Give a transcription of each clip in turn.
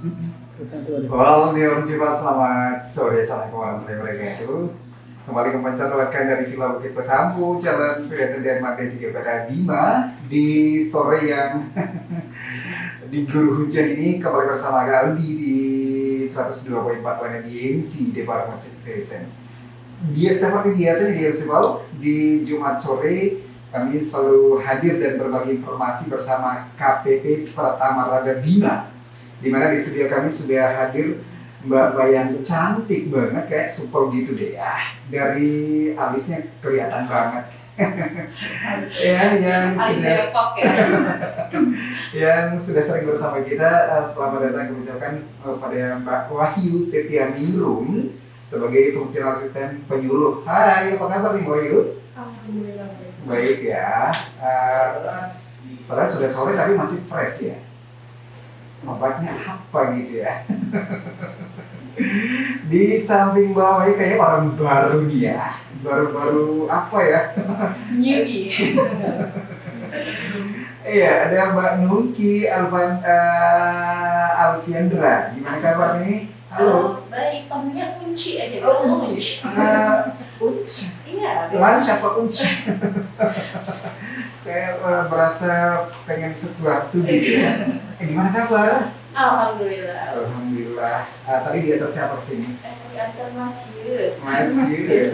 Well, Dewan Sifat, selamat sore, assalamualaikum warahmatullahi wabarakatuh. Kembali ke Pencar Luaskan dari Villa Bukit Pesambu, Jalan Pilihan Made 3 Kota Bima. Di sore yang diguyur hujan ini, kembali bersama Aldi di 102.4 Planet DMC Departemen Musik Station. Seperti biasa di DMC di Jumat sore kami selalu hadir dan berbagi informasi bersama KPP Pratama Raga Bima. Di mana di studio kami sudah hadir Mbak yang cantik banget, kayak super gitu deh ya. Dari alisnya kelihatan banget. Ya, yang sudah sering bersama kita. Selamat datang kami ucapkan pada Mbak Wahyu Setianingrum sebagai fungsional asisten penyuluh. Hai, apa kabar nih Mbak Wahyu? Alhamdulillah baik ya. Padahal sudah sore tapi masih fresh ya. Obatnya apa gitu ya? Di samping bawah ini kayak orang baru nih ya. Baru apa ya? Newbie. Iya, ada Mbak Nungki Alfiandra. Gimana kabar nih? Halo. Baik, panggilnya Unci aja. Unci. Unci. Iya. Lalu siapa Unci? Kayak berasa pengen sesuatu gitu ya. Gimana kabar? Alhamdulillah. Alhamdulillah. Tadi diantar siapa kesini? Diantar Masih. Masih.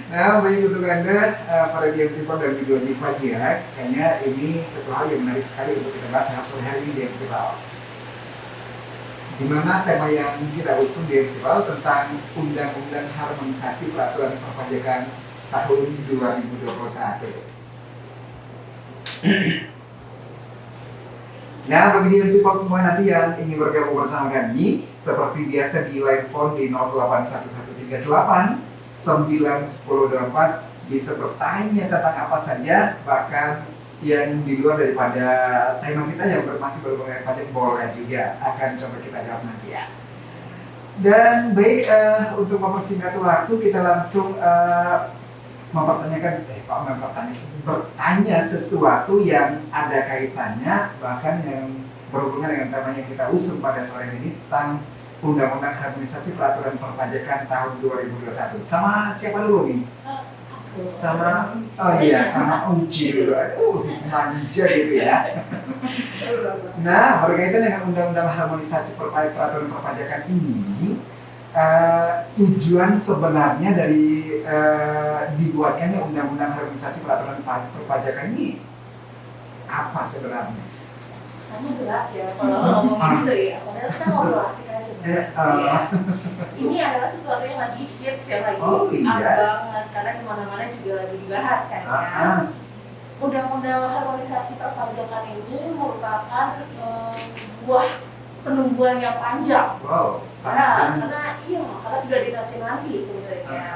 Nah, baik untuk Anda para DMC Pal dan video di pagi ya. Kayaknya ini satu hal yang menarik sekali untuk kita bahas sore hari ini DMC Pal. Di mana tema yang kita usung DMC Pal tentang Undang-Undang Harmonisasi Peraturan Perpajakan tahun 2021. Nah, bagi DMC Pal semua nanti yang ingin bergabung bersama kami, seperti biasa di line phone di 081138 91024 bisa bertanya tentang apa saja, bahkan yang di luar daripada tema kita yang masih berhubungan pajak boleh juga, akan coba kita jawab nanti ya. Dan baik, untuk mempersingkat waktu kita langsung bertanya sesuatu yang ada kaitannya, bahkan yang berhubungan dengan tema yang kita usung pada sore ini tentang Undang-Undang Harmonisasi Peraturan Perpajakan tahun 2021. Sama siapa dulu nih? Sama Unci dulu. Aduh, manja gitu ya. Nah, berkaitan dengan Undang-Undang Harmonisasi Peraturan Perpajakan ini, tujuan sebenarnya dari dibuatkannya Undang-Undang Harmonisasi Peraturan Perpajakan ini apa sebenarnya? Kesannya berat ya kalau ngomong gitu ya. Padahal kita ngobrol asik aja. Ya. Ini adalah sesuatu yang lagi hits ya, lagi banget karena kemana-mana juga lagi dibahas kan ya. Undang-Undang Harmonisasi Perpajakan ini merupakan buah penungguan yang panjang. Wow. Karena sudah dinanti-nanti sebenarnya.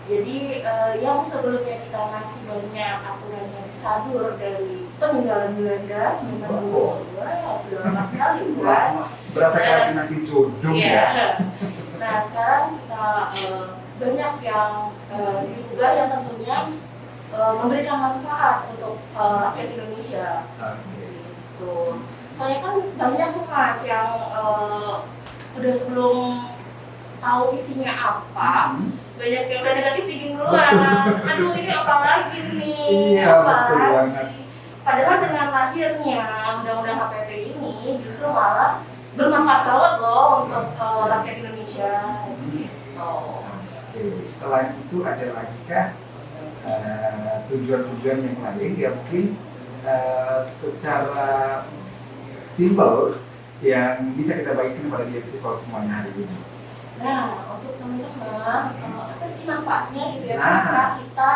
Jadi yang sebelumnya kita masih banyak aturan yang disadur dari peninggalan Belanda, sudah lama sekali kan. Berasa kayak nanti jodoh ya. Nah sekarang kita banyak yang diubah yang tentunya memberikan manfaat untuk rakyat Indonesia. Gitu. Soalnya kan banyak tuh Mas yang udah sebelum tahu isinya apa, banyak yang udah negatif thinking duluan. Aduh ini apa lagi nih? Iya, betul banget. Padahal dengan lahirnya Undang-Undang HPP ini justru malah bermanfaat banget loh untuk rakyat Indonesia. Gitu. Selain itu ada lagi kah tujuan-tujuan yang lain yang mungkin secara simpel yang bisa kita bagikan kepada DMC Pal semuanya hari ini? Nah, untuk teman-teman, apa sih manfaatnya gitu ya ketika kita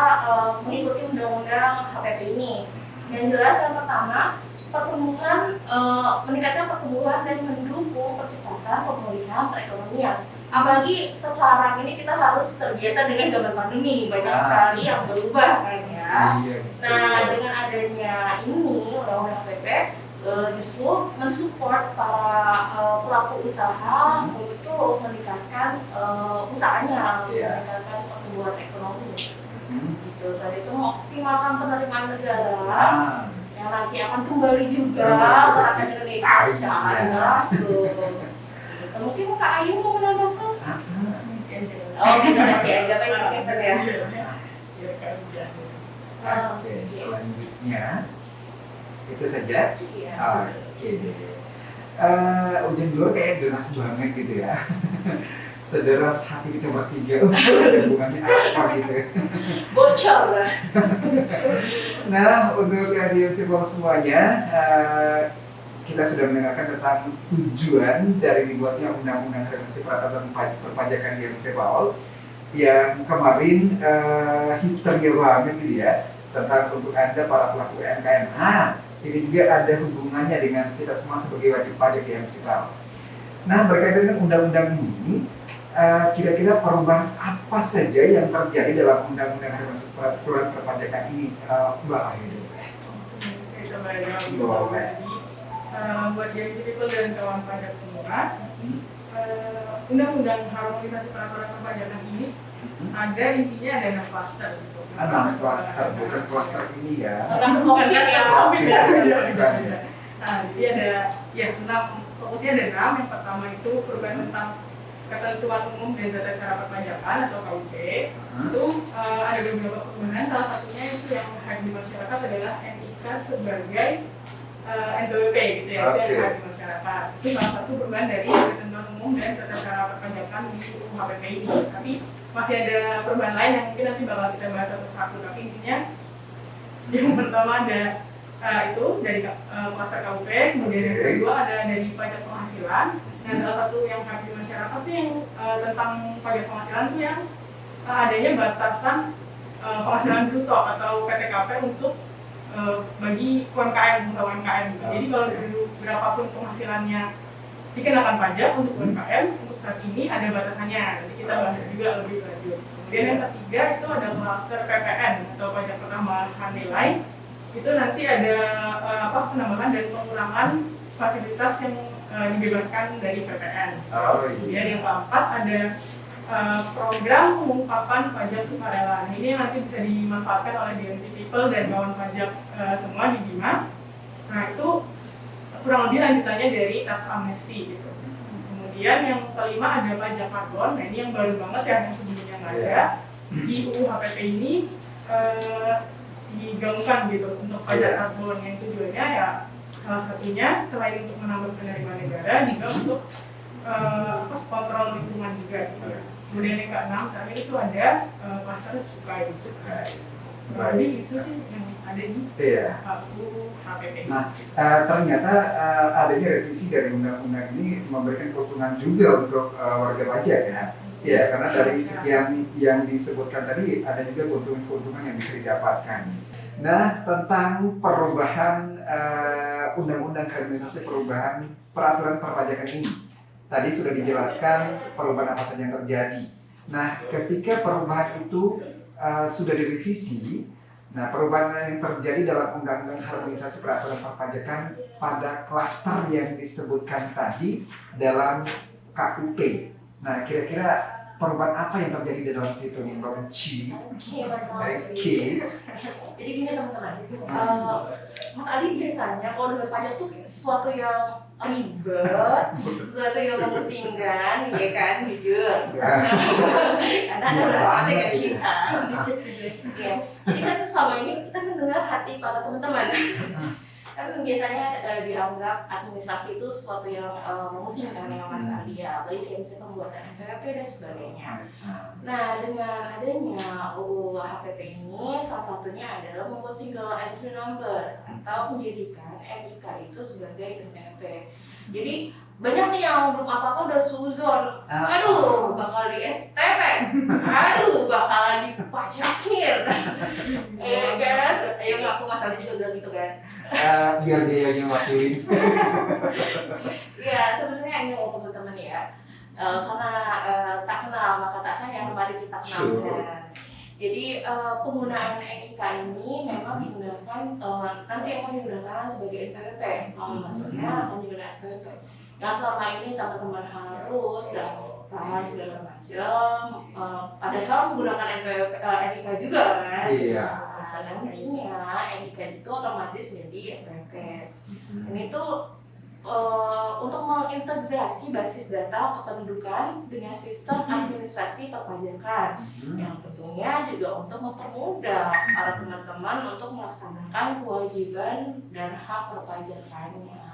mengikuti undang-undang HPP ini? Yang jelas yang pertama, meningkatkan pertumbuhan dan mendukung percepatan pemulihan perekonomian. Apalagi sekarang ini kita harus terbiasa dengan zaman pandemi, banyak sekali yang berubah kan ya. Nah, dengan adanya ini undang-undang HPP justru mensupport para pelaku usaha untuk meningkatkan usahanya, meningkatkan pertumbuhan ekonomi. Gitu. Selain itu mengoptimalkan penerimaan negara yang nanti akan kembali juga ke rakyat Indonesia secara langsung. Mungkin Kak Ayu mau menambahkan? Oh, gitu nanti aja Pak Insinyur ya. Oke, selanjutnya itu saja. Iya. Oke deh. Hujan Glor kayak deras banget gitu ya. Sederas hati kita bertiga. Hubungannya apa gitu. Bocor lah. Nah, untuk DMC Pol semuanya, kita sudah mendengarkan tentang tujuan dari dibuatnya Undang-Undang Revisi Peraturan Perpajakan DMC Pol yang kemarin histeria banget gitu ya tentang untuk Anda para pelaku UMKM. Ini juga ada hubungannya dengan kita semua sebagai wajib pajak DMC Pol. Nah, berkaitan dengan undang-undang ini, kira-kira perubahan apa saja yang terjadi dalam Undang-Undang Revisi Peraturan Perpajakan ini, Mbak Ayu? Saya coba jawab. Buat DMC People dan kawan pajak semua, Undang-Undang Harmonisasi Peraturan Perpajakan ini ada intinya ada 6 klaster gitu. 6 klaster, bukan klaster ini ya. Langsung fokus ya. Nah, jadi ada ya 6, fokusnya ada 6. Yang pertama itu perubahan tentang ketentuan umum dan tata cara perpajakan atau KUP. Itu ada beberapa perubahan, salah satunya itu yang hadir di masyarakat adalah NIK sebagai NPWP gitu ya, itu yang hadir di masyarakat. Itu salah satu perubahan dari ketentuan umum dan tata cara perpajakan di UU HPP ini. Tapi masih ada perubahan lain yang mungkin nanti bakal kita bahas satu-satu. Tapi intinya yang pertama ada itu dari klaster KUP, kemudian yang kedua ada dari pajak penghasilan. Nah, salah satu yang hadir di masyarakat itu yang tentang pajak penghasilan itu yang adanya batasan penghasilan bruto atau PTKP untuk bagi UMKM, untuk UMKM. Jadi kalau dulu berapapun penghasilannya dikenakan pajak untuk UMKM, untuk saat ini ada batasannya. Nanti kita bahas juga lebih lanjut. Kemudian yang ketiga itu ada klaster PPN atau pajak penambahan nilai. Itu nanti ada penambahan dan pengurangan fasilitas yang dibebaskan dari PPN. Kemudian yang keempat ada program pengungkapan pajak sukarela. Nah, ini nanti bisa dimanfaatkan oleh DMC People dan kawan pajak semua di Bima. Nah, itu kurang lebih lanjutannya dari tax amnesty gitu. Kemudian yang kelima ada pajak karbon. Nah, ini yang baru banget ya, yang sebelumnya nggak ada. Di UU HPP ini digaungkan gitu untuk pajak karbon, yang tujuannya ya salah satunya selain untuk menambah penerimaan negara juga untuk kontrol lingkungan juga gitu ya. Kemudian yang keenam terakhir itu ada klaster cukai. Jadi itu sih yang ada di UU HPP. Nah, ternyata adanya revisi dari undang-undang ini memberikan keuntungan juga untuk warga pajak ya. Ya, karena dari sekian yang disebutkan tadi ada juga keuntungan-keuntungan yang bisa didapatkan. Nah, tentang perubahan undang-undang harmonisasi perubahan peraturan perpajakan ini, tadi sudah dijelaskan perubahan apa saja yang terjadi. Nah, ketika perubahan itu sudah direvisi, nah perubahan yang terjadi dalam undang-undang harmonisasi peraturan perpajakan pada klaster yang disebutkan tadi dalam KUP. Nah, kira-kira perubahan apa yang terjadi di dalam situ nih, Mbak Uci? Jadi gini teman-teman, Mas Adi biasanya kalau dengar pajak tuh sesuatu yang ribet, sesuatu yang memusingkan, ya kan, jujur. Karena ada berapa dengan kita. Ya, jadi kan selama ini kita mendengar hati para teman-teman. Tapi biasanya dianggap administrasi itu sesuatu yang memusingkan ya Mas Adi ya, apalagi kayak misalnya pembuatan NPWP dan sebagainya. Nah, dengan adanya UU HPP ini, salah satunya adalah membuat single entry number atau menjadikan NIK itu sebagai NPWP. Jadi banyak nih yang belum apa-apa udah suzon, aduh bakal di STP, aduh bakalan dipajakin, kan? Ayo ngaku Mas Ali juga bilang gitu kan? Biar dia yang wakilin. Ya sebenarnya ini loh teman-teman ya, karena tak kenal maka tak sayang, mari kita kenalkan. Jadi penggunaan NIK ini memang digunakan nanti akan digunakan sebagai NPWP, maksudnya akan digunakan SPWP. Yang selama ini teman-teman harus daftar segala macam, padahal menggunakan NIK juga kan? Iya. Nah, nantinya NIK itu otomatis menjadi NPWP. Ini tuh untuk mengintegrasi basis data kependudukan dengan sistem administrasi perpajakan yang tentunya juga untuk mempermudah para teman-teman untuk melaksanakan kewajiban dan hak perpajakannya.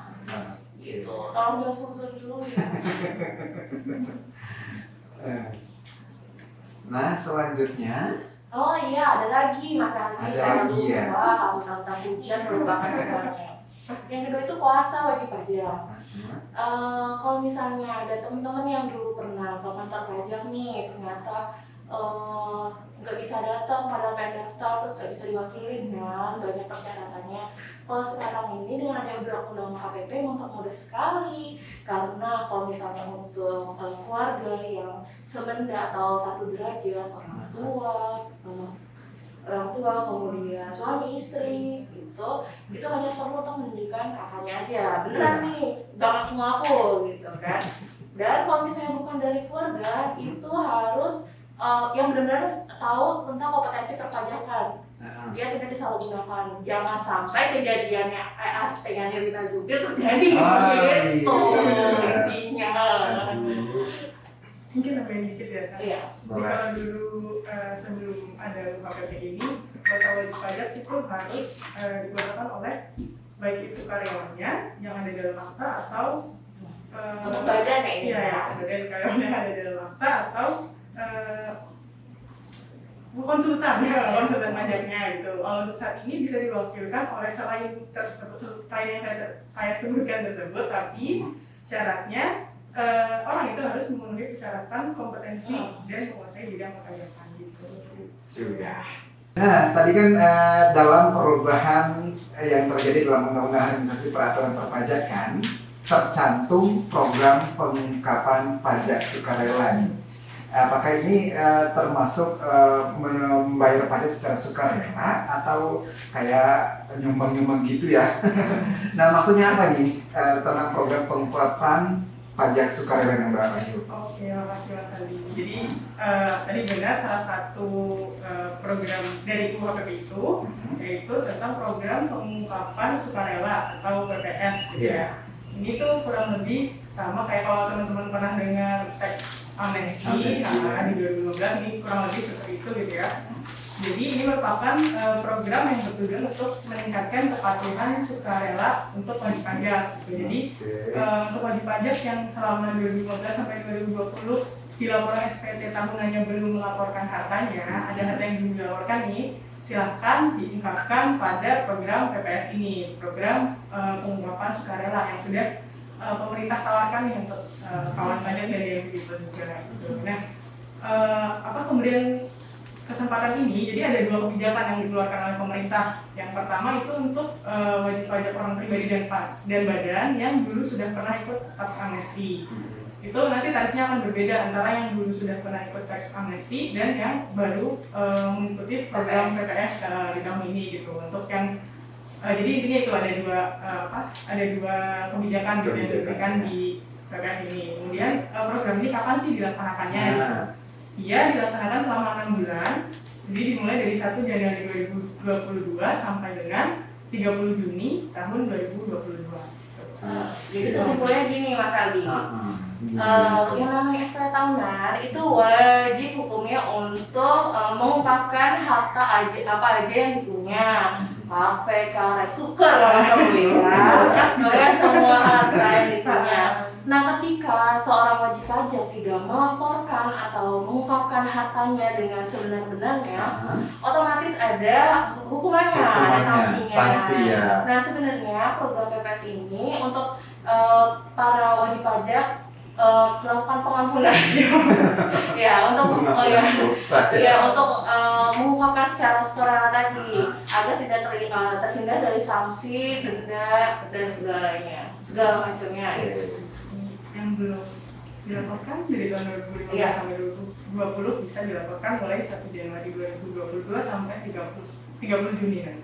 Gitu. Tolong jangan susun dulu ya. Nah, selanjutnya Oh iya, ada lagi Mas Andi. Ada lagi ya? Wah, tentang hujan merupakan segalanya. Yang kedua itu puasa wajib pajak. Kalau misalnya ada teman-teman yang dulu pernah ke kantor pajak nih, ternyata nggak bisa datang pada pengen daftar, terus nggak bisa diwakilin kan, banyak persyaratannya. Kalau sekarang ini dengan ada undang-undang KPP mempermudah sekali, karena kalau misalnya untuk keluarga yang sebenda atau satu derajat, orang tua, kemudian suami istri itu hanya perlu untuk menunjukkan kakaknya aja, beneran nih, gak ngaku-ngaku gitu kan. Dan kalau misalnya bukan dari keluarga, itu harus yang benar-benar tahu tentang kompetensi perpajakan. Dia tidak disalahgunakan. Jangan sampai kejadiannya artinya Rita Zubir terjadi gitu intinya. Mungkin nambahin dikit ya kan? Iya. Kalau dulu sebelum ada KPP ini, puasa wajib pajak itu harus dikeluarkan oleh baik itu karyawannya yang ada dalam akta atau Untuk badan ya ini iya, badan karyawannya yang ada dalam akta atau konsultan pajaknya gitu. Kalau untuk saat ini bisa diwakilkan oleh selain yang saya sebutkan tersebut, tapi syaratnya orang itu harus memenuhi persyaratan kompetensi dan menguasai bidang perpajakan gitu. juga. Nah, tadi kan dalam perubahan yang terjadi dalam Undang-Undang Administrasi Peraturan Perpajakan tercantum program pengungkapan pajak sukarela. Apakah ini termasuk membayar pajak secara sukarela atau kayak nyumbang-nyumbang gitu ya? Nah, maksudnya apa nih tentang program pengungkapan pajak sukarela yang Mbak Ayu? Oke, makasih Mas Andi. Jadi tadi benar salah satu program dari UHPP itu yaitu tentang program pengungkapan sukarela atau PPS gitu ya. Ini tuh kurang lebih sama kayak kalau teman-teman pernah dengar teks amnesti di 2015, ini kurang lebih seperti itu gitu ya. Jadi ini merupakan program yang bertujuan untuk meningkatkan kepatuhan sukarela untuk wajib pajak. Gitu. Jadi untuk wajib pajak yang selama 2015 sampai 2020 di laporan SPT tahunannya belum melaporkan hartanya, ada harta yang belum dilaporkan nih, silahkan diungkapkan pada program PPS ini, program pengungkapan sukarela yang sudah pemerintah tawarkan nih untuk kawan pajak dari yang segitu juga. Gitu. Nah, kemudian kesempatan ini, jadi ada dua kebijakan yang dikeluarkan oleh pemerintah. Yang pertama itu untuk wajib pajak orang pribadi dan badan yang dulu sudah pernah ikut tax amnesti. Itu nanti tarifnya akan berbeda antara yang dulu sudah pernah ikut tax amnesti dan yang baru mengikuti program PPS di tahun ini gitu. Untuk yang jadi intinya itu ada dua kebijakan gitu yang diberikan di PPS ini. Kemudian program ini kapan sih dilaksanakannya? Iya, dilaksanakan selama 6 bulan. Jadi dimulai dari 1 Januari 2022 sampai dengan 30 Juni tahun 2022. Jadi kesimpulannya gini Mas Aldi. Yang namanya SK tahunan itu wajib hukumnya untuk mengungkapkan harta apa aja yang dipunya. HP, karet, suker ya, semua harta yang dipunya. Nah, ketika seorang wajib pajak tidak melaporkan atau mengungkapkan hartanya dengan sebenar-benarnya, otomatis ada hukumannya, ada sanksinya. Sanksi ya. Nah, sebenarnya program PPS ini untuk para wajib pajak melakukan pengampunan ya untuk mengungkapkan secara sukarela tadi agar tidak terhindar dari sanksi, denda dan segala macamnya gitu. Yang belum dilaporkan dari tahun 2015 sampai 2020 bisa dilaporkan mulai 1 Januari 2022 sampai 30 Juni kan.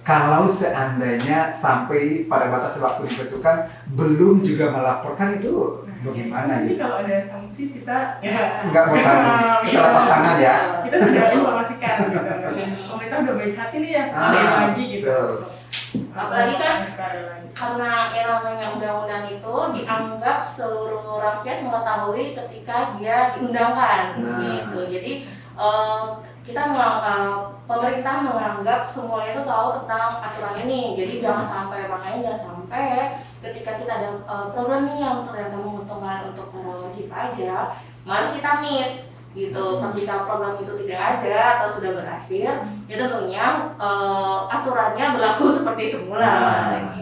kalau seandainya sampai pada batas waktu ditentukan belum juga melaporkan itu bagaimana Nanti gitu? kalau ada sanksi kita Nggak bakal kita lepas tangan ya? kita sudah informasikan gitu. Pemerintah udah baik hati nih ya, ada lagi gitu. betul. Apalagi kan Sekali lagi. karena yang namanya undang-undang itu dianggap seluruh rakyat mengetahui ketika dia diundangkan Nah. gitu. Jadi kita pemerintah menganggap semuanya itu tahu tentang aturan ini. Jadi jangan sampai, makanya jangan sampai ketika kita ada program nih yang ternyata menguntungkan untuk para wajib pajak, mari kita miss gitu. Ketika program itu tidak ada atau sudah berakhir, ya tentunya aturannya berlaku seperti semula.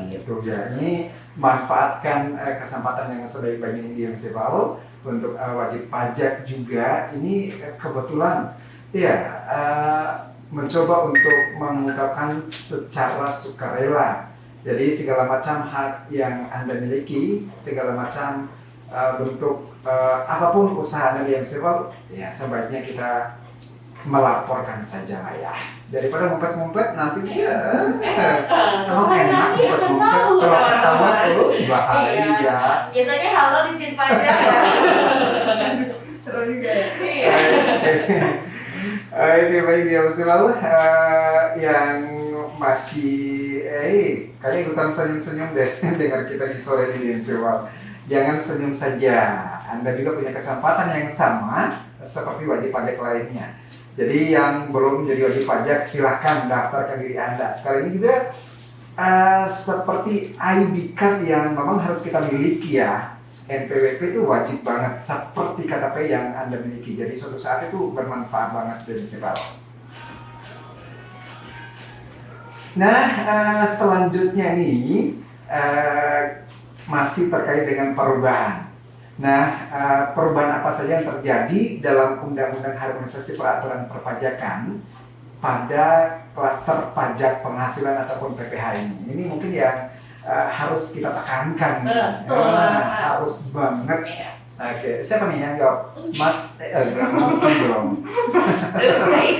Gitu ya. Ini manfaatkan kesempatan yang sebaik-baiknya di MCPAL untuk wajib pajak juga. Ini kebetulan ya mencoba untuk mengungkapkan secara sukarela. Jadi segala macam hak yang Anda miliki, segala macam bentuk apapun usaha Anda di MCPAL, ya sebaiknya kita melaporkan saja lah ya. Daripada ngumpet-ngumpet nanti dia emang enak ngumpet-ngumpet kalau ketahuan bahaya. Biasanya halo di pajak ya. Seru juga ya. Iya. Oke, baik ya selalu yang masih kayaknya ikutan senyum-senyum deh dengar kita di sore ini di MCPAL. Jangan senyum saja, Anda juga punya kesempatan yang sama seperti wajib pajak lainnya. Jadi yang belum jadi wajib pajak silahkan daftarkan diri Anda. Kali ini juga seperti ID card yang memang harus kita miliki ya. NPWP itu wajib banget seperti KTP yang Anda miliki. Jadi suatu saat itu bermanfaat banget dari MCPAL. Nah, selanjutnya nih masih terkait dengan perubahan. Nah, perubahan apa saja yang terjadi dalam Undang-Undang Harmonisasi Peraturan Perpajakan pada klaster pajak penghasilan ataupun PPh ini? Ini mungkin yang harus kita tekankan. Betul. Harus banget. Iya. Oke, siapa nih yang jawab? Mas, enggak dong. Baik.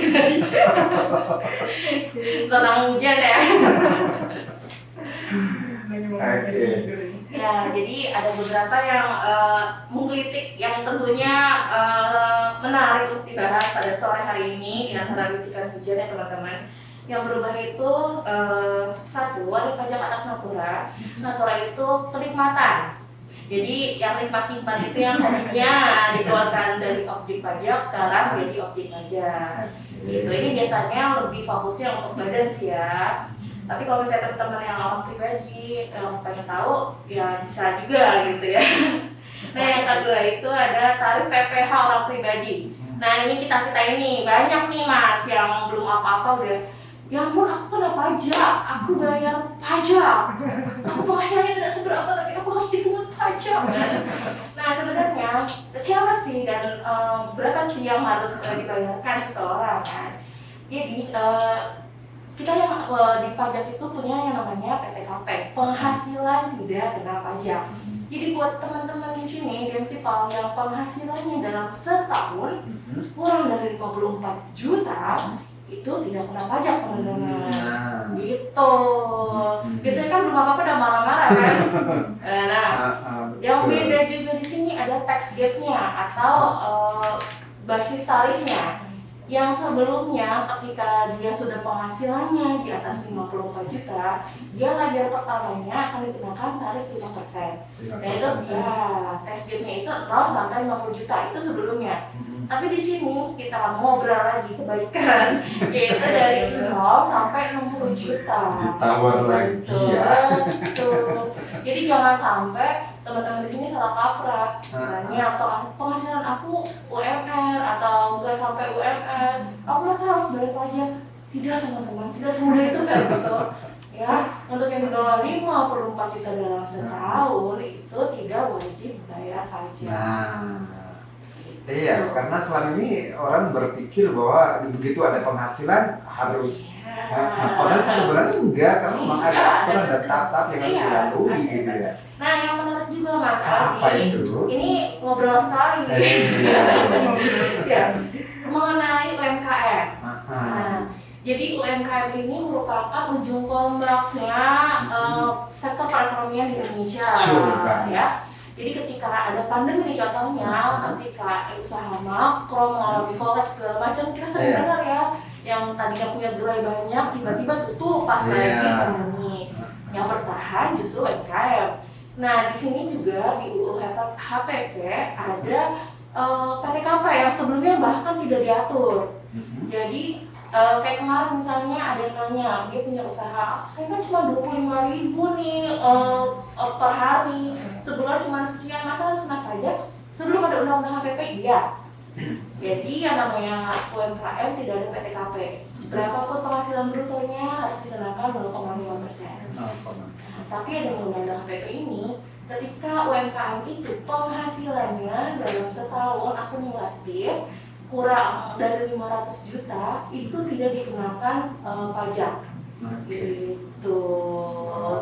Tentang hujan ya. Oke. Ya, jadi ada beberapa yang menggelitik yang tentunya menarik untuk dibahas pada sore hari ini di antara litikan hujan ya teman-teman. Yang berubah itu satu, ada pajak atas natura. Natura itu kenikmatan. Jadi yang nikmat-nikmat itu yang tadinya dikeluarkan dari objek pajak sekarang jadi objek pajak. Gitu. Ini biasanya lebih fokusnya untuk badan sih ya. Tapi kalau misalnya teman-teman yang orang pribadi yang pengen tahu ya bisa juga gitu ya. Nah yang kedua itu ada tarif PPh orang pribadi. Nah ini kita ini banyak nih mas yang belum apa-apa udah, ya ampun aku kena pajak, aku bayar pajak, aku penghasilannya tidak seberapa tapi aku harus dipungut pajak. Nah sebenarnya siapa sih dan berapa sih yang harus dibayarkan seseorang kan? Jadi kita yang di pajak itu punya yang namanya PTKP, penghasilan tidak kena pajak. Jadi buat teman-teman di sini di MCPAL yang penghasilannya dalam setahun kurang dari 54 juta itu tidak kena pajak teman-teman. Gitu. Biasanya kan belum apa-apa udah marah-marah kan. Nah, yang beda juga di sini ada tax gap-nya atau basis tarifnya. Yang sebelumnya ketika dia sudah penghasilannya di atas 54 juta, dia layar pertamanya akan dikenakan tarif 5%. Dan itu tax gap-nya itu 0 sampai 50 juta itu sebelumnya. Tapi di sini kita ngobrol lagi kebaikan, yaitu dari 0 sampai 60 juta. Ditawar lagi ya. Betul. Jadi jangan sampai teman-teman di sini salah kaprah. Misalnya penghasilan aku UMR atau enggak sampai UMR, aku masa harus bayar pajak? Tidak teman-teman, tidak semudah itu Ferguson. Ya, untuk yang di bawah 54 juta dalam setahun itu tidak wajib bayar pajak. Iya, karena selama ini orang berpikir bahwa begitu ada penghasilan harus, padahal sebenarnya enggak, karena memang ada aturan dan tahap yang harus dilalui gitu ya. Nah, yang menarik juga Mas Apa Aldi, itu? ini ngobrol sekali ya, mengenai UMKM. Nah, Jadi UMKM ini merupakan ujung tombaknya sektor perekonomian di Indonesia, ya. Jadi ketika ada pandemi nih contohnya, ketika usaha makro mengalami kolaps segala macam, kita sering dengar ya, yang tadinya punya gerai banyak tiba-tiba tutup pas lagi pandemi. Yang bertahan justru UMKM. Nah di sini juga di UU HPP ada PTKP yang sebelumnya bahkan tidak diatur. Jadi kayak kemarin misalnya ada yang nanya, dia punya usaha, saya kan cuma 25.000 nih per hari, sebulan cuma sekian, masa harus kena pajak sebelum ada undang-undang HPP? Iya. Jadi yang namanya UMKM tidak ada PTKP. Berapapun penghasilan brutonya harus dikenakan 0,5%. Tapi ada undang-undang HPP ini, ketika UMKM itu penghasilannya dalam setahun akumulatif kurang dari 500 juta itu tidak dikenakan pajak. Gitu.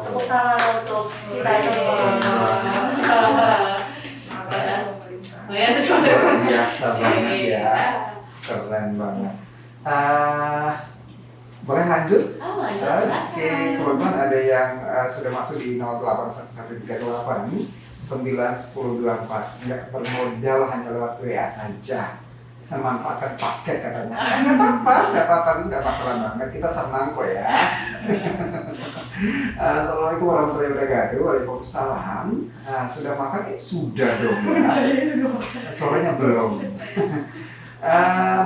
Tepuk tangan untuk kita semua. Luar biasa banget ya, keren banget. Boleh lanjut? Oke, kebetulan ada yang sudah masuk di 081138 nih 91024. Nggak bermodal, hanya lewat WA saja. Memanfaatkan paket katanya. Nggak apa-apa, nggak masalah banget. Kita senang kok ya. Assalamualaikum warahmatullahi wabarakatuh. Waalaikumsalam. Sudah makan? Sudah dong. Sorenya belum.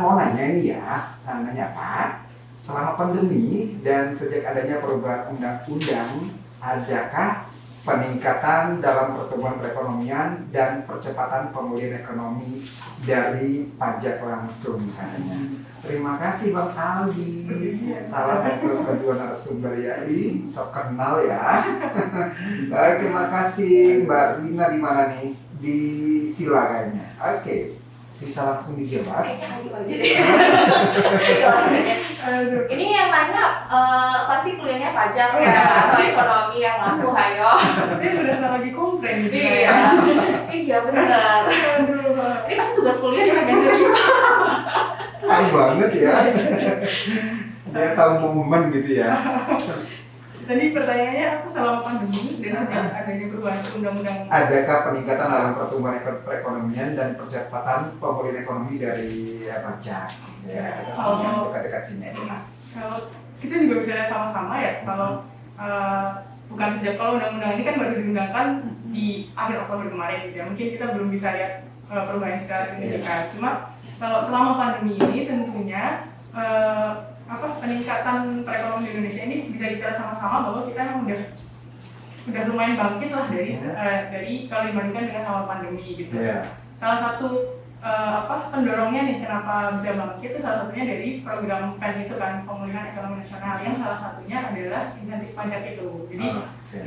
Mau nanya nih ya. Nanya apa? Selama pandemi dan sejak adanya perubahan undang-undang, adakah peningkatan dalam pertumbuhan perekonomian dan percepatan pemulihan ekonomi dari pajak langsung katanya? Terima kasih Bang Aldi. Salam untuk kedua narasumber ya, sok kenal ya. Oke, makasih Mbak Rina, di mana nih? Di Sila kayaknya. Oke, bisa langsung dijawab. Kayaknya Ayu aja deh. Ini yang nanya pasti kuliahnya pajak ya atau ekonomi yang aku hayo. Dia berasa lagi komplain gitu. Iya benar. Ini pasti tugas kuliah juga ganti kita. Tahu banget ya. Dia tahu momen gitu ya. Tadi pertanyaannya aku selama pandemi dan sejak adanya perubahan undang-undang. Adakah peningkatan dalam pertumbuhan perekonomian dan percepatan pemulihan ekonomi dari pajak? Ya, yang dekat-dekat sini aja. Kalau kita juga bisa lihat sama-sama ya, kalau bukan sejak, kalau undang-undang ini kan baru diundangkan di akhir Oktober kemarin gitu ya. Mungkin kita belum bisa lihat perubahan secara signifikan. Cuma kalau selama pandemi ini tentunya peningkatan perekonomian Indonesia ini bisa kita sama-sama bahwa kita memang udah lumayan bangkit lah dari kalau dibandingkan dengan awal pandemi gitu. Salah satu pendorongnya nih kenapa bisa bangkit itu salah satunya dari program PEN itu kan, pemulihan ekonomi nasional, yang salah satunya adalah insentif pajak itu. Jadi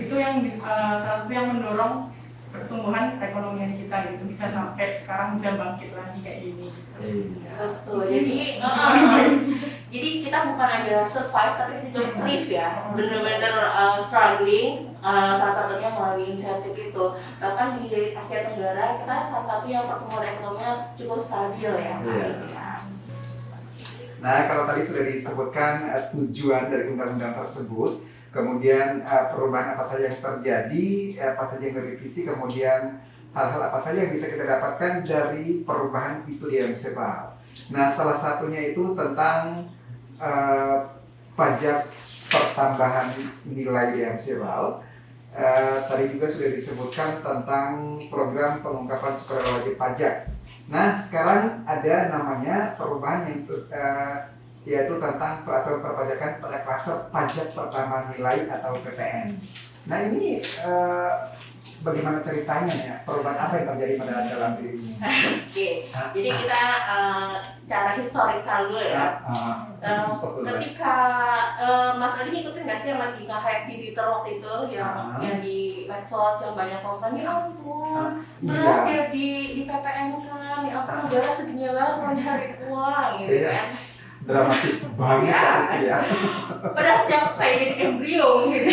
itu yang salah satu yang mendorong pertumbuhan perekonomian kita gitu, bisa sampai sekarang bisa bangkit lagi kayak ini. Betul. Jadi kita bukan ada survive tapi kita juga thrive ya. Benar-benar struggling, salah satunya melalui insentif itu. Bahkan di Asia Tenggara kita salah satu yang pertumbuhan ekonominya cukup stabil ya. Nah, kalau tadi sudah disebutkan tujuan dari undang-undang tersebut, kemudian perubahan apa saja yang terjadi, apa saja yang direvisi, kemudian hal-hal apa saja yang bisa kita dapatkan dari perubahan itu di MCPAL. Nah, salah satunya itu tentang pajak pertambahan nilai di MCPAL. Tadi juga sudah disebutkan tentang program pengungkapan sukarela wajib pajak. Nah, sekarang ada namanya perubahan yang yaitu tentang peraturan perpajakan pada klaster pajak pertambahan nilai atau PPN. Nah, ini bagaimana ceritanya ya? Perubahan apa yang terjadi pada dalam diri ini? Oke, jadi kita secara historikal dulu ya. Ketika Mas Adi ngikutin nggak sih yang lagi nge-hype di Twitter waktu itu, yang di medsos yang banyak komen, ya ampun, beras dia di PPN kan, ya ampun negara segini banget mau cari uang gitu kan. Dramatis banget saat itu ya. Padahal sejak saya jadi embrio gitu.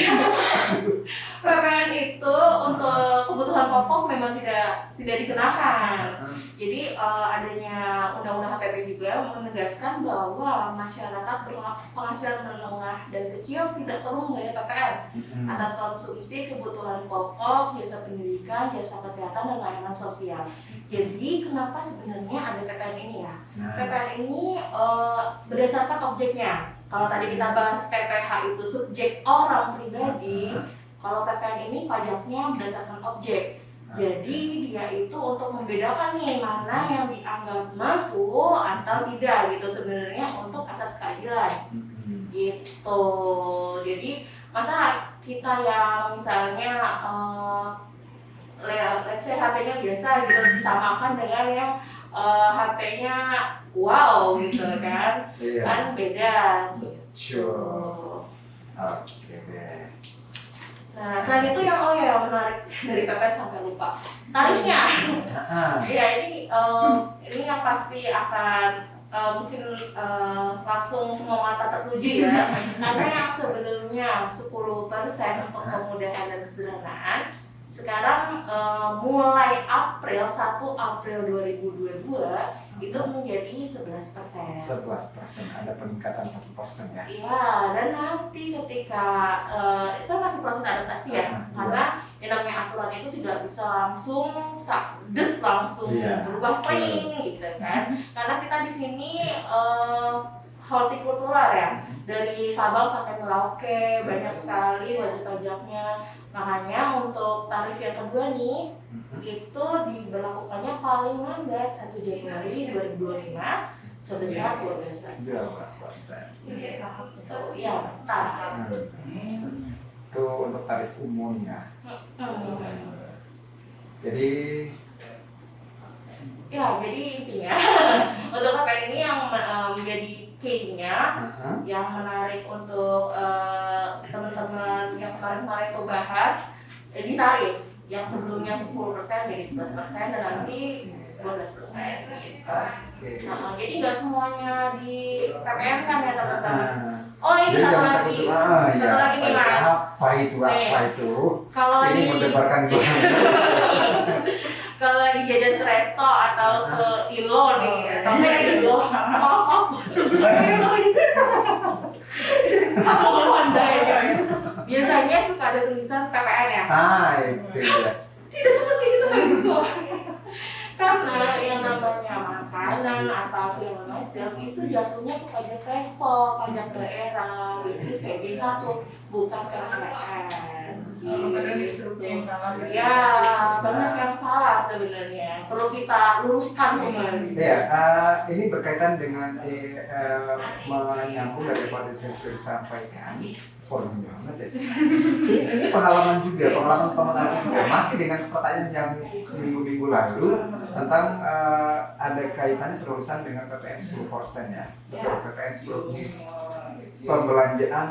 PPN itu untuk kebutuhan pokok memang tidak dikenakan. Jadi adanya undang-undang HPP juga menegaskan bahwa masyarakat berpenghasilan menengah dan kecil tidak perlu membayar PPN atas konsumsi kebutuhan pokok, jasa pendidikan, jasa kesehatan, dan layanan sosial. Jadi kenapa sebenarnya ada PPN ini ya? PPN ini berdasarkan objeknya. Kalau tadi kita bahas PPH itu subjek orang pribadi, kalau PPN ini pajaknya berdasarkan objek. Jadi dia itu untuk membedakan nih mana yang dianggap mampu atau tidak gitu sebenarnya untuk asas keadilan. Gitu. Jadi masa kita yang misalnya let's say HP-nya biasa gitu disamakan dengan yang HP-nya wow gitu kan, kan beda gitu. Oke deh. Nah selain itu yang yang menarik dari PPN sampai lupa tarifnya. Ya ini yang pasti akan mungkin langsung semua mata tertuju ya, karena yang sebelumnya 10% untuk kemudahan dan kesederhanaan, sekarang mulai 1 April 2022 itu menjadi 11%. 11%, ada peningkatan 1% ya? Iya, dan nanti ketika itu masih proses adaptasi ya, karena yang namanya aturan itu tidak bisa langsung langsung berubah pring gitu kan, karena kita di sini hortikultural ya, dari Sabang sampai Merauke banyak sekali wajib pajaknya. Makanya untuk tarif yang kedua nih itu diberlakukannya paling lambat 1 Januari 2025 sebesar 12%. Iya, betul. Itu untuk tarif umumnya. Jadi intinya untuk PPN ini yang menjadi key-nya yang menarik untuk teman-teman yang kemarin itu bahas di tarif yang sebelumnya 10% jadi 11% dan nanti 12% gitu. Jadi nggak semuanya di PPN kan ya teman-teman. Oh ini satu lagi nih Mas. Apa itu? Kalau ini lagi mendebarkan kalau lagi jajan ke resto atau ke ILO nih, atau kayak ILO, biasanya suka ada tulisan PPN ya? Itu ya. Tidak seperti itu kan Gus. Karena yang namanya makanan atau segala macam itu jatuhnya ke pajak resto, pajak daerah, which is kayak B1, bukan PPN. Ya, banyak yang salah sebenarnya. Perlu kita luruskan kembali. Ya, ini berkaitan dengan menyambung dari apa yang sudah disampaikan. Forum banget ya. Ini pengalaman pengalaman teman aku juga. Masih dengan pertanyaan yang minggu-minggu lalu tentang ada kaitannya terusan dengan PPN 10% ya. PPN 10% ini pembelanjaan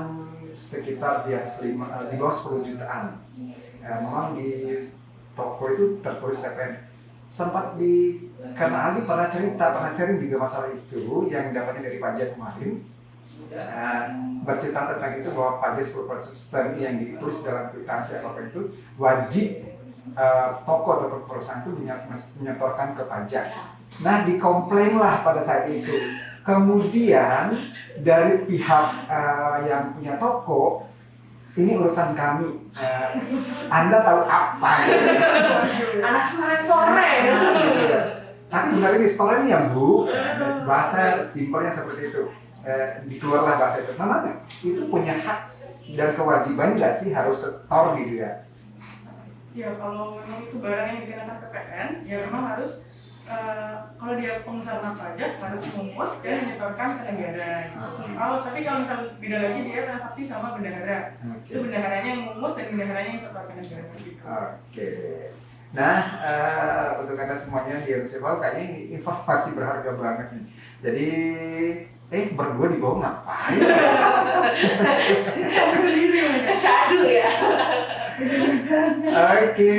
sekitar di bawah 10 jutaan. Memang di toko itu tertulis PPN. Sempat karena Aldi pernah sharing juga masalah itu yang dapatnya dari pajak kemarin. Bercerita tentang itu bahwa pajak 10% yang ditulis dalam kwitansi apapun itu wajib toko atau perusahaan itu menyetorkan ke pajak. Nah dikomplainlah pada saat itu. Kemudian dari pihak yang punya toko, ini urusan kami. Anda tahu apa? Anak kemarin sore. Tapi benar ini store ini ya Bu. Bahasa simpelnya seperti itu. Dikeluarlah bahasa itu. Memang itu punya hak dan kewajiban nggak sih harus setor gitu ya? Ya kalau memang itu barang yang dikenakan PPN, ya memang harus kalau dia pengusaha pajak harus memungut dan menyetorkan ke negara. Tapi kalau misalnya beda lagi dia transaksi sama bendahara, itu bendaharanya yang memungut dan bendaharanya yang setor ke negara. Oke. Nah, untuk Anda semuanya di MCPAL kayaknya ini informasi berharga banget nih. Jadi berdua di bawah ngapain? Syahdu ya. Oke,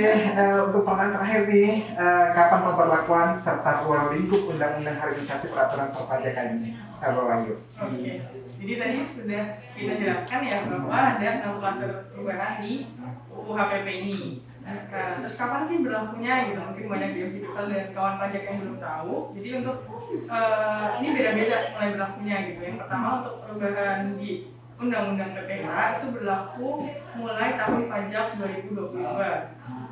untuk pertanyaan terakhir nih, kapan pemberlakuan serta ruang lingkup Undang-Undang Harmonisasi Peraturan Perpajakan ini? Pak Wahyu. Oke, jadi tadi sudah kita jelaskan ya bahwa ada 6 klaster perubahan di UU HPP ini. Terus kapan sih berlakunya gitu? Mungkin banyak DMC People dan kawan pajak yang belum tahu. Jadi untuk ini beda-beda mulai berlakunya gitu. Yang pertama untuk perubahan di Undang-Undang PPH itu berlaku mulai tahun pajak 2022.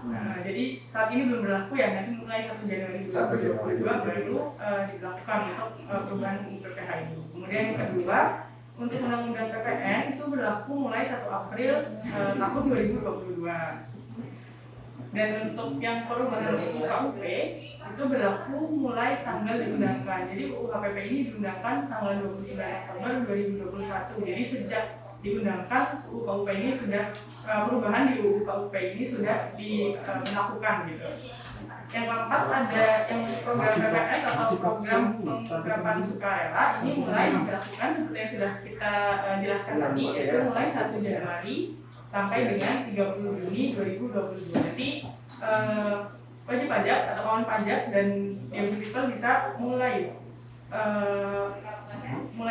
Nah, jadi saat ini belum berlaku ya, nanti mulai 1 Januari 2022 baru dilakukan untuk perubahan PPH ini. Kemudian yang kedua, untuk Undang-Undang PPN itu berlaku mulai 1 April tahun 2022. Dan untuk yang perubahan UKUP itu berlaku mulai tanggal diundangkan. Jadi UKPP ini diundangkan tanggal 29 Oktober 2021. Jadi sejak diundangkan UKUP ini sudah perubahan di UKUP ini sudah dilakukan gitu. Yang keempat ada yang program PPS atau program pengungkapan sukarela ini mulai dilakukan seperti yang sudah kita jelaskan tadi, yaitu mulai 1 Januari sampai dengan 30 Juni 2022. Jadi wajib pajak atau kawan pajak dan DMC People bisa mulai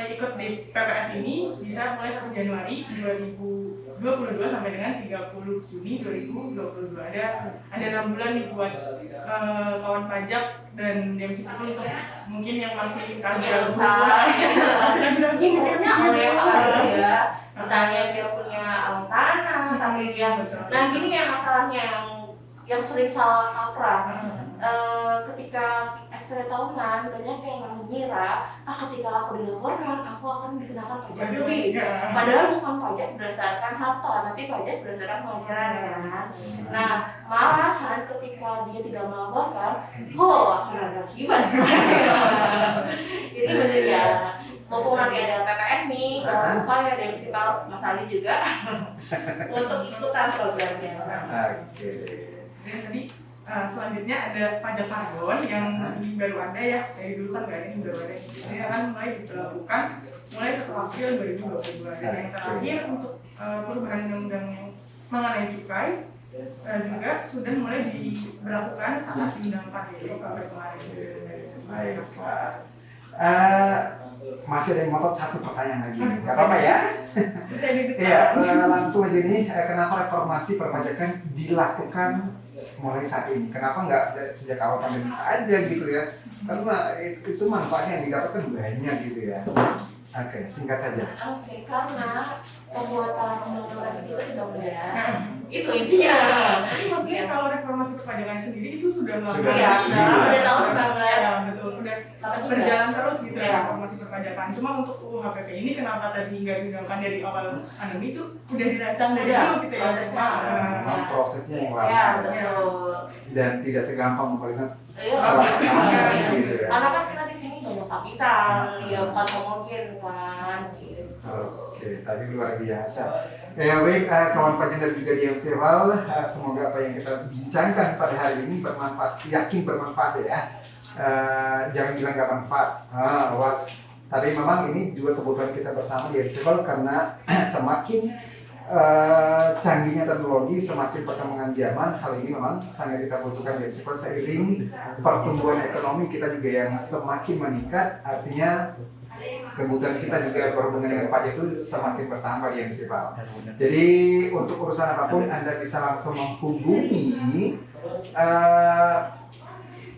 ikut di PPS ini bisa mulai 1 Januari 2022 sampai dengan 30 Juni 2022. Ada 6 bulan nih buat kawan pajak dan DMC People untuk mungkin yang masih usaha infonya ya. Misalnya dia punya tanah tapi dia gini ya masalahnya yang sering salah kaprah. Ketika SPT tahunan banyak yang mengira ketika aku dilaporkan aku akan dikenakan pajak lebih. Padahal bukan pajak berdasarkan harta, tapi pajak berdasarkan penghasilan kan. Nah, malahan ketika dia tidak melaporkan, akan ada akibat sebenarnya. Jadi benar ya. Mumpung nanti ada PPS nih, jangan lupa ya DMC Mas Ali juga untuk ikutan programnya. Oke. Dan tadi selanjutnya ada pajak karbon yang ini baru ada ya, dari dulu kan nggak ada, ini baru ada. Ini akan mulai diberlakukan mulai 1 April 2022. Dan yang terakhir untuk perubahan undang-undang yang mengenai cukai juga sudah mulai diberlakukan saat diundangkan di KPK kemarin. Baik, masih ada yang ngotot satu pertanyaan lagi nih, nggak apa-apa ya? Iya, langsung aja nih, kenapa reformasi perpajakan dilakukan mulai saat ini? Kenapa nggak sejak awal pandemi saja gitu ya? Karena itu manfaatnya yang didapatkan banyak gitu ya. Oke, singkat saja. Oke, karena pembuatan undang-undang itu tidak mudah. Itu intinya. Tapi maksudnya kalau reformasi perpajakan sendiri itu sudah Sudah udah tahun 19. Ya, betul, udah berjalan terus gitu ya Ya. reformasi perpajakan. Cuma untuk UU HPP ini kenapa tadi nggak diundangkan dari awal pandemi itu udah dirancang dari dulu gitu ya. Prosesnya. Memang prosesnya yang lama Ya, betul. dan tidak segampang memperingat Iya, gitu ya. karena kan kita di sini banyak pisang, ya bukan mungkin kan. Oke, tadi luar biasa. Ya baik, kawan pajak dan juga DMC People, semoga apa yang kita bincangkan pada hari ini bermanfaat, yakin bermanfaat ya. Jangan bilang nggak manfaat, awas. Tapi memang ini juga kebutuhan kita bersama DMC People karena semakin canggihnya teknologi, semakin perkembangan zaman, hal ini memang sangat kita butuhkan DMC People seiring pertumbuhan ekonomi kita juga yang semakin meningkat, artinya kebutuhan kita juga berhubungan dengan pajak itu semakin bertambah di DMC People. Jadi untuk urusan apapun Anda bisa langsung menghubungi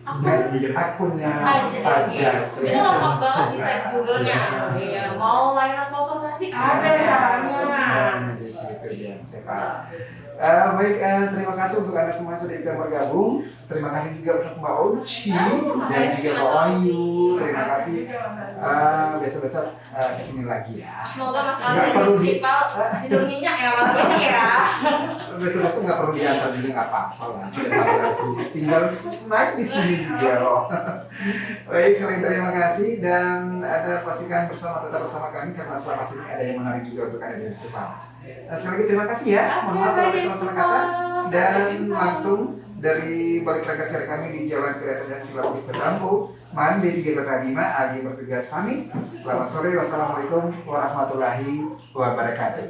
akunnya pajak. Itu gampang banget di search Google-nya. Iya, mau layanan konsultasi ada caranya. Di situ DMC People. Baik, terima kasih untuk Anda semua yang sudah ikut bergabung. Terima kasih juga untuk Mbak Oci dan juga Mbak Wahyu. Terima kasih. Besok-besok kesini lagi ya. Semoga Mas Nggak Ali perlu dan Sipal tidur nyenyak ya malam ini ya. Besok-besok nggak perlu diantar juga, nggak apa-apa lah. Sudah tahu sih. Tinggal naik di sini juga loh. Baik, sekali terima kasih dan Anda pastikan tetap bersama kami karena selama sini ada yang menarik juga untuk Anda dari Sipal. Sekali lagi terima kasih ya. Mohon maaf kalau ada salah kata dan langsung dari balik layar acara kami di Jalan Kereta dan Villa Bukit Pesambu, Mande 3 Kota Bima, Agi bertugas pamit. Selamat sore, wassalamualaikum warahmatullahi wabarakatuh.